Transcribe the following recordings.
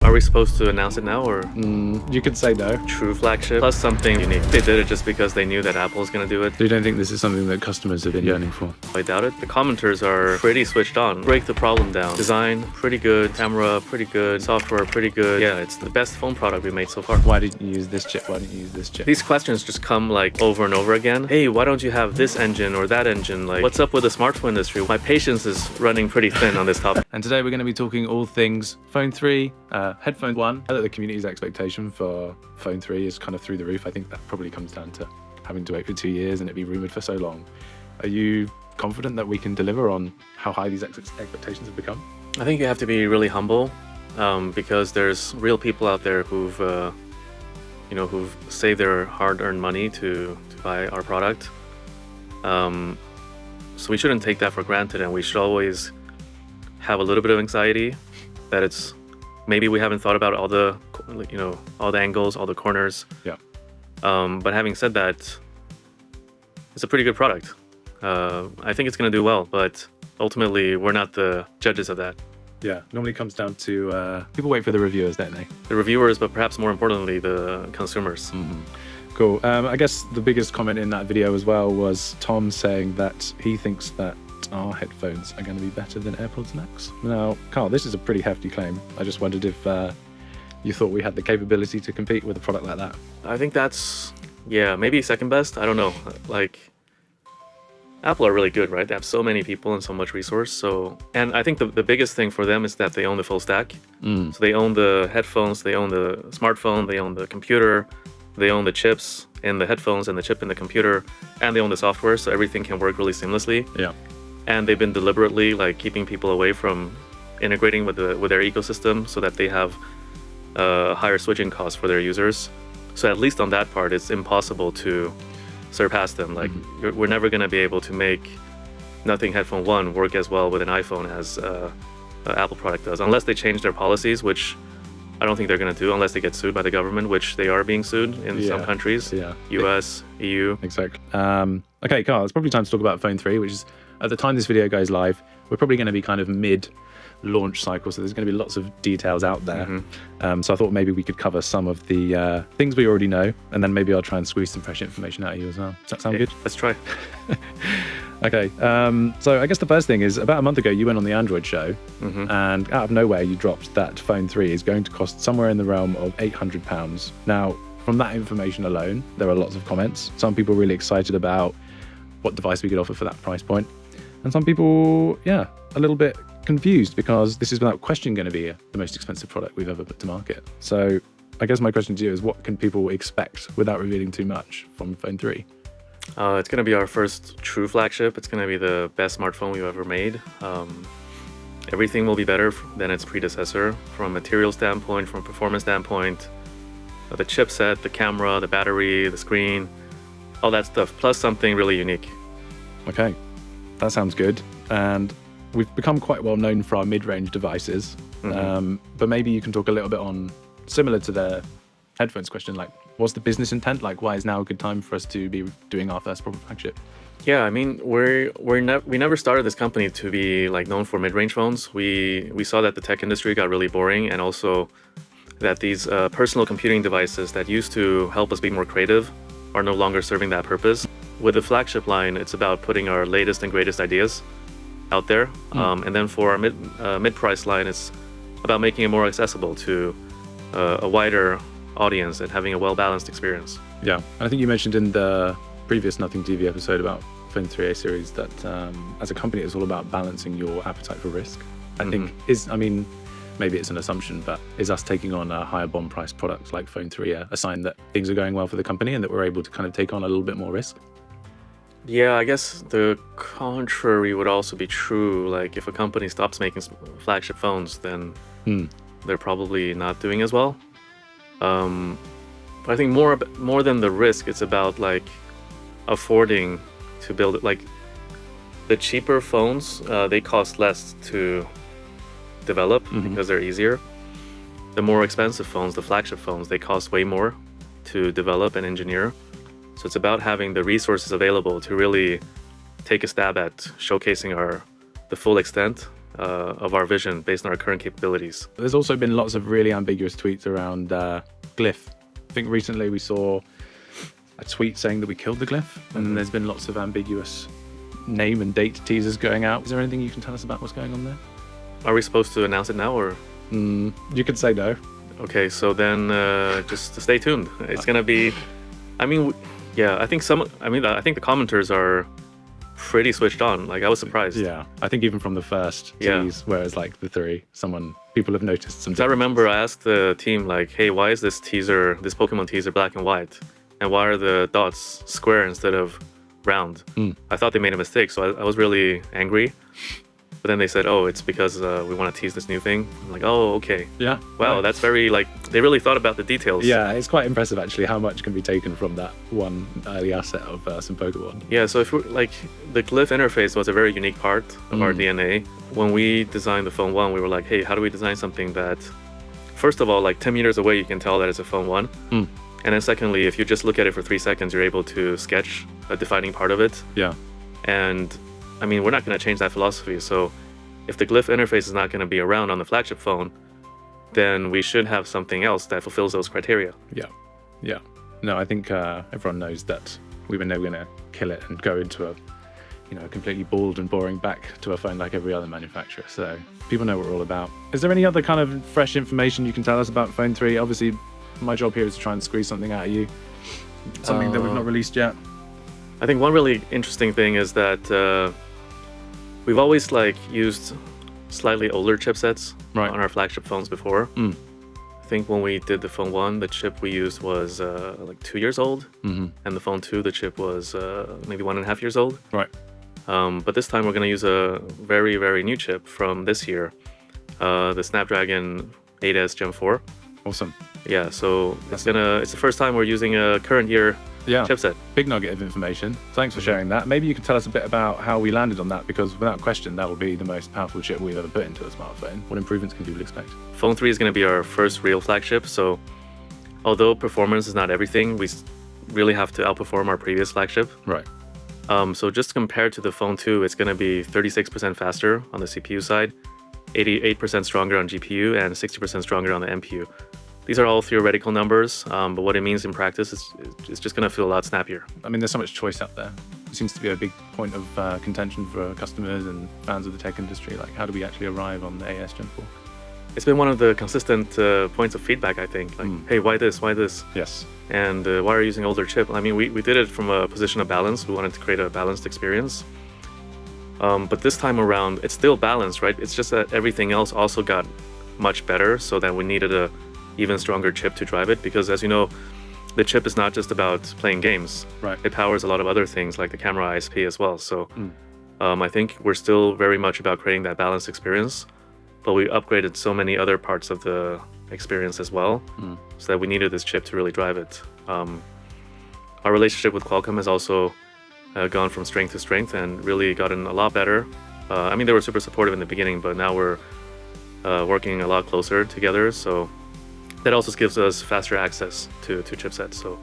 Are we supposed to announce it now, or? You could say no. True flagship plus something unique. They did it just because they knew that Apple was going to do it. So you don't think this is something that customers have been yearning for? I doubt it. The commenters are pretty switched on. Break the problem down. Design, pretty good. Camera, pretty good. Software, pretty good. Yeah, it's the best phone product we made so far. Why didn't you use this chip? Why didn't you use this chip? These questions just come like over and over again. Hey, why don't you have this engine or that engine? Like, what's up with the smartphone industry? My patience is running pretty thin on this topic. And today we're going to be talking all things Phone 3, Headphone 1. I think the community's expectation for Phone 3 is kind of through the roof. I think that probably comes down to having to wait for 2 years and it be rumoured for so long. Are you confident that we can deliver on how high these expectations have become? I think you have to be really humble because there's real people out there who've saved their hard-earned money to buy our product. So we shouldn't take that for granted, and we should always have a little bit of anxiety that it's maybe we haven't thought about all the angles, all the corners. Yeah. But having said that, it's a pretty good product. I think it's going to do well, but ultimately we're not the judges of that. Yeah, normally comes down to people wait for the reviewers, don't they? The reviewers, but perhaps more importantly, the consumers. Mm-hmm. Cool. I guess the biggest comment in that video as well was Tom saying that he thinks that our headphones are going to be better than AirPods Max. Now, Carl, this is a pretty hefty claim. I just wondered if you thought we had the capability to compete with a product like that. I think that's, yeah, maybe second best. I don't know. Like, Apple are really good, right? They have so many people and so much resource. And I think the biggest thing for them is that they own the full stack. So they own the headphones, they own the smartphone, they own the computer, they own the chips in the headphones and the chip in the computer, and they own the software, so everything can work really seamlessly. Yeah. And they've been deliberately like keeping people away from integrating with their ecosystem so that they have higher switching costs for their users. So at least on that part, it's impossible to surpass them. Like we're never going to be able to make Nothing Headphone 1 work as well with an iPhone as an Apple product does, unless they change their policies, which I don't think they're going to do unless they get sued by the government, which they are being sued in some countries, US, EU. Exactly. Okay, Carl, it's probably time to talk about Phone 3, which is, at the time this video goes live, we're probably going to be kind of mid-launch cycle, so there's going to be lots of details out there. So I thought maybe we could cover some of the things we already know, and then maybe I'll try and squeeze some fresh information out of you as well. Does that sound good? Let's try. Okay, so I guess the first thing is, about a month ago, you went on the Android show, and out of nowhere, you dropped that Phone 3 is going to cost somewhere in the realm of £800. Now, from that information alone, there are lots of comments. Some people really excited about what device we could offer for that price point. And some people, a little bit confused because this is without question going to be the most expensive product we've ever put to market. So I guess my question to you is, what can people expect without revealing too much from Phone 3? It's going to be our first true flagship. It's going to be the best smartphone we've ever made. Everything will be better than its predecessor from a material standpoint, from a performance standpoint, the chipset, the camera, the battery, the screen, all that stuff, plus something really unique. Okay, that sounds good. And we've become quite well known for our mid-range devices, but maybe you can talk a little bit on, similar to the headphones question, like, what's the business intent? Like, why is now a good time for us to be doing our first proper flagship? Yeah, I mean, we never started this company to be like known for mid-range phones. We saw that the tech industry got really boring, and also that these personal computing devices that used to help us be more creative are no longer serving that purpose. With the flagship line, it's about putting our latest and greatest ideas out there. And then for our mid-price line, it's about making it more accessible to a wider audience and having a well-balanced experience. Yeah, and I think you mentioned in the previous Nothing TV episode about Phone 3A series that as a company, it's all about balancing your appetite for risk. I think maybe it's an assumption, but is us taking on a higher BOM price product like Phone 3 a sign that things are going well for the company and that we're able to kind of take on a little bit more risk? Yeah, I guess the contrary would also be true. Like, if a company stops making flagship phones, then they're probably not doing as well. But I think more than the risk, it's about like affording to build it. Like, the cheaper phones, they cost less to develop because they're easier. The more expensive phones, the flagship phones, they cost way more to develop and engineer. So it's about having the resources available to really take a stab at showcasing the full extent of our vision based on our current capabilities. There's also been lots of really ambiguous tweets around glyph. I think recently we saw a tweet saying that we killed the glyph, and there's been lots of ambiguous name and date teasers going out. Is there anything you can tell us about what's going on there? Are we supposed to announce it now, or? You could say no. Okay, so then just stay tuned. It's gonna be, I mean, yeah, I think I think the commenters are pretty switched on. Like, I was surprised. Yeah, I think even from the first tease, whereas like the 3, people have noticed some. I remember I asked the team, like, hey, why is this Pokemon teaser black and white? And why are the dots square instead of round? I thought they made a mistake, so I was really angry. But then they said, oh, it's because we want to tease this new thing. I'm like, oh, okay. Yeah. Wow, right. That's very, like, they really thought about the details. Yeah, it's quite impressive, actually, how much can be taken from that one early asset of some Pokemon. Yeah, so if we're, like, the glyph interface was a very unique part of our DNA. When we designed the Phone 1, we were like, hey, how do we design something that, first of all, like 10 meters away, you can tell that it's a Phone 1. And then secondly, if you just look at it for 3 seconds, you're able to sketch a defining part of it. Yeah. And I mean, we're not going to change that philosophy. So if the glyph interface is not going to be around on the flagship phone, then we should have something else that fulfills those criteria. Yeah. Yeah. No, I think everyone knows that we were never going to kill it and go into a completely bald and boring back to a phone like every other manufacturer. So people know what we're all about. Is there any other kind of fresh information you can tell us about Phone 3? Obviously, my job here is to try and squeeze something out of you. Something that we've not released yet. I think one really interesting thing is that we've always used slightly older chipsets on our flagship phones before. I think when we did the Phone 1, the chip we used was 2 years old, and the Phone 2, the chip was maybe 1.5 years old. Right. But this time we're going to use a very, very new chip from this year, the Snapdragon 8S Gen 4. Awesome. Yeah, so it's the first time we're using a current year chipset. Big nugget of information. Thanks for sharing that. Maybe you can tell us a bit about how we landed on that, because without question, that will be the most powerful chip we've ever put into a smartphone. What improvements can people expect? Phone 3 is going to be our first real flagship, so although performance is not everything, we really have to outperform our previous flagship. Right. So just compared to the Phone 2, it's going to be 36% faster on the CPU side, 88% stronger on GPU, and 60% stronger on the NPU. These are all theoretical numbers, but what it means in practice is it's just going to feel a lot snappier. I mean, there's so much choice out there. It seems to be a big point of contention for customers and fans of the tech industry. Like, how do we actually arrive on the AS Gen 4? It's been one of the consistent points of feedback, I think. Like, hey, why this? Why this? Yes. And why are you using older chip? I mean, we did it from a position of balance. We wanted to create a balanced experience. But this time around, it's still balanced, right? It's just that everything else also got much better, so that we needed a even stronger chip to drive it, because as you know, the chip is not just about playing games. Right. It powers a lot of other things like the camera ISP as well. So I think we're still very much about creating that balanced experience, but we upgraded so many other parts of the experience as well, so that we needed this chip to really drive it. Our relationship with Qualcomm has also gone from strength to strength and really gotten a lot better. I mean, they were super supportive in the beginning, but now we're working a lot closer together. So that also gives us faster access to chipsets. So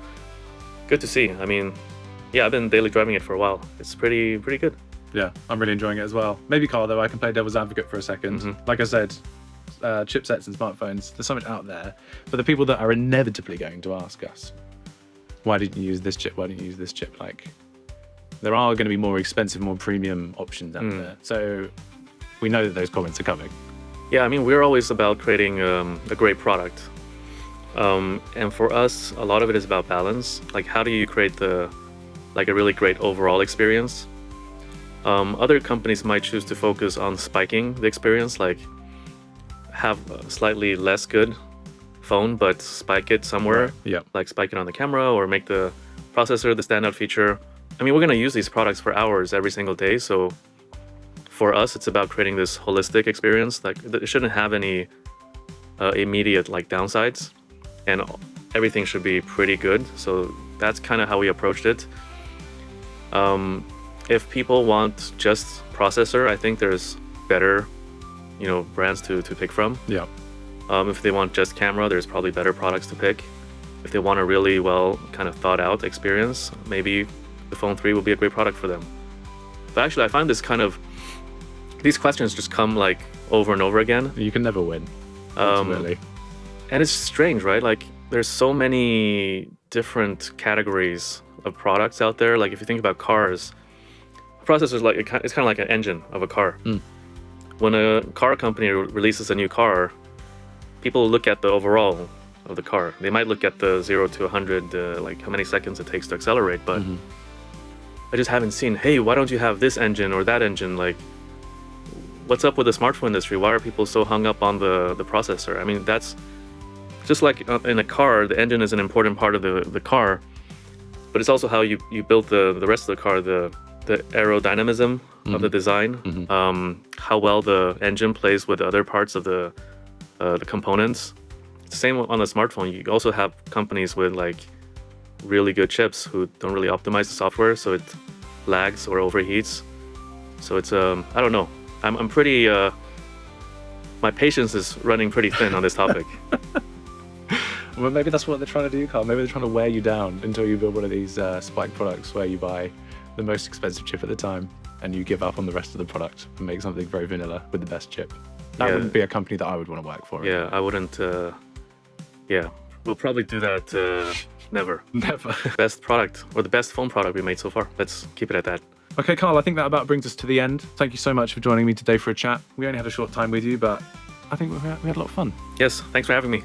good to see. I mean, yeah, I've been daily driving it for a while. It's pretty good. Yeah, I'm really enjoying it as well. Maybe, Carl, though, I can play devil's advocate for a second. Like I said, chipsets and smartphones, there's so much out there. But the people that are inevitably going to ask us, why didn't you use this chip? Why didn't you use this chip? Like, there are going to be more expensive, more premium options out there. So we know that those comments are coming. Yeah, I mean, we're always about creating a great product. And for us, a lot of it is about balance. Like, how do you create a really great overall experience? Other companies might choose to focus on spiking the experience, like have a slightly less good phone, but spike it somewhere. Yeah. Like spike it on the camera or make the processor the standout feature. I mean, we're going to use these products for hours every single day. So for us, it's about creating this holistic experience. Like, it shouldn't have any immediate downsides, and everything should be pretty good. So that's kind of how we approached it. If people want just processor, I think there's better, brands to pick from. Yeah. If they want just camera, there's probably better products to pick. If they want a really well kind of thought out experience, maybe the Phone 3 will be a great product for them. But actually, I find these these questions just come like over and over again. You can never win, ultimately. And it's strange, right? Like there's so many different categories of products out there. Like if you think about cars, processors, like it's kind of like an engine of a car. When a car company releases a new car, people look at the overall of the car. They might look at the 0 to 100, like how many seconds it takes to accelerate, but I just haven't seen, hey, why don't you have this engine or that engine? Like, what's up with the smartphone industry? Why are people so hung up on the processor? I mean, that's just like in a car, the engine is an important part of the car, but it's also how you build the rest of the car, the aerodynamism of the design, how well the engine plays with other parts of the components. It's the same on the smartphone. You also have companies with like really good chips who don't really optimize the software, so it lags or overheats. So it's I don't know. I'm pretty my patience is running pretty thin on this topic. Well, maybe that's what they're trying to do, Carl. Maybe they're trying to wear you down until you build one of these spike products where you buy the most expensive chip at the time and you give up on the rest of the product and make something very vanilla with the best chip. That wouldn't be a company that I would want to work for. Yeah, I wouldn't. Yeah, we'll probably do that never. Never. Best product, or the best phone product we made so far. Let's keep it at that. Okay, Carl, I think that about brings us to the end. Thank you so much for joining me today for a chat. We only had a short time with you, but I think we had a lot of fun. Yes, thanks for having me.